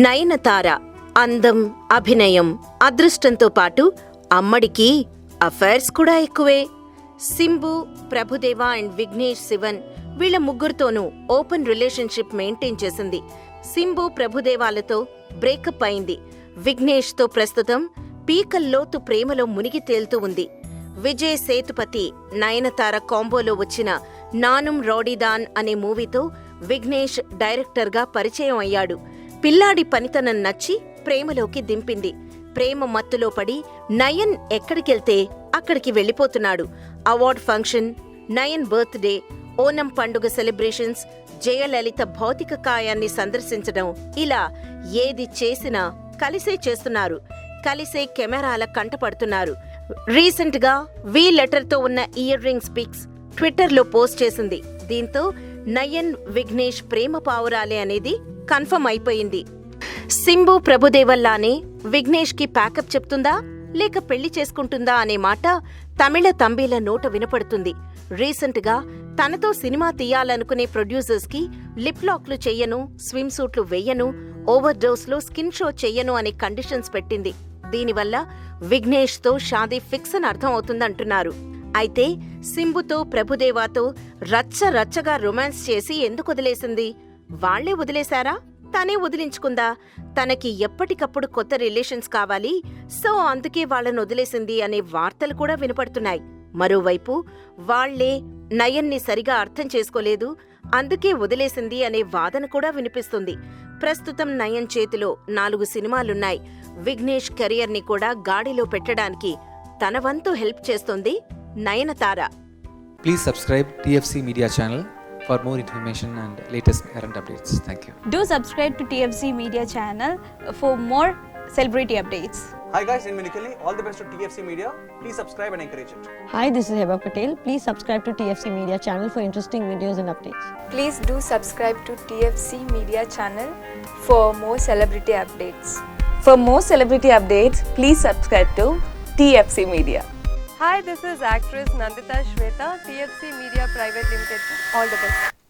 నయనతార అందం, అభినయం, అదృష్టంతో పాటు అమ్మడికి అఫైర్స్ కూడా ఎక్కువే. సింబు, ప్రభుదేవ అండ్ విఘ్నేష్ శివన్ వీళ్ళ ముగ్గురితోనూ ఓపెన్ రిలేషన్షిప్ మెయింటైన్ చేసింది. సింబు ప్రభుదేవాలతో బ్రేకప్ అయింది. విఘ్నేష్తో ప్రస్తుతం పీకల్లోతు ప్రేమలో మునిగి తేలుతూ ఉంది. విజయ్ సేతుపతి, నయనతార కాంబోలో వచ్చిన నానుం రౌడీదాన్ అనే మూవీతో విఘ్నేష్ డైరెక్టర్గా పరిచయం అయ్యాడు. పిల్లాడి పనితనం నచ్చి ప్రేమలోకి దింపింది. ప్రేమ మత్తులో పడి నయన్ ఎక్కడికెళ్తే అక్కడికి వెళ్లిపోతున్నాడు. Award function, Nayan birthday, Onam పండుగ సెలబ్రేషన్స్, జయలలిత భౌతిక కాయాన్ని సందర్శించడం, ఇలా ఏది చేసినా కలిసే చేస్తున్నారు. కలిసే కెమెరాల కంటపడుతున్నారు. రీసెంట్ గా వి లెటర్ తో ఉన్న ఇయర్ రింగ్స్ పిక్స్ ట్విట్టర్లో పోస్ట్ చేసింది. దీంతో నయన్ విఘ్నేష్ ప్రేమ పావురాలే అనేది కన్ఫర్మ్ అయిపోయింది. సింబు ప్రభుదేవల్లానే విఘ్నేష్ కి ప్యాకప్ చెప్తుందా లేక పెళ్లి చేసుకుంటుందా అనే మాట తమిళ తంబీల నోట వినపడుతుంది. రీసెంట్ గా తనతో సినిమా తీయాలనుకునే ప్రొడ్యూసర్స్ కి లిప్ లాక్లు చెయ్యను, స్విమ్ సూట్లు వెయ్యను, ఓవర్ డోస్ లో స్కిన్ షో చెయ్యను అనే కండిషన్స్ పెట్టింది. దీనివల్ల విఘ్నేష్ తో షాదీ ఫిక్స్ అని అర్థం అవుతుందంటున్నారు. అయితే సింబుతో ప్రభుదేవాతో రచ్చగా రొమాన్స్ చేసి ఎందుకు వదిలేసింది? వాళ్లే వదిలేశారా? తనే వదిలించుకుందా? తనకి ఎప్పటికప్పుడు కొత్త రిలేషన్స్ కావాలి, సో అందుకే వాళ్ళని వదిలేసింది అనే వార్తలు కూడా వినపడుతున్నాయి. మరోవైపు వాళ్లే నయన్ని సరిగా అర్థం చేసుకోలేదు, అందుకే వదిలేసింది అనే వాదన కూడా వినిపిస్తుంది. ప్రస్తుతం నయన్ చేతిలో 4 సినిమాలున్నాయి. విఘ్నేష్ కెరియర్ ని కూడా గాడిలో పెట్టడానికి తన వంతు హెల్ప్ చేస్తుంది Nayanthara. Please subscribe TFC Media channel for more information and latest current updates. Thank you. Do subscribe to TFC Media channel for more celebrity updates. Hi guys, in Minikali, all the best to TFC Media. Please subscribe and encourage it. Hi, this is Heba Patel. Please subscribe to TFC Media channel for interesting videos and updates. Please do subscribe to TFC Media channel for more celebrity updates. For more celebrity updates, please subscribe to TFC Media. Hi, this is actress Nandita Shweta, TFC Media Private Limited. All the best.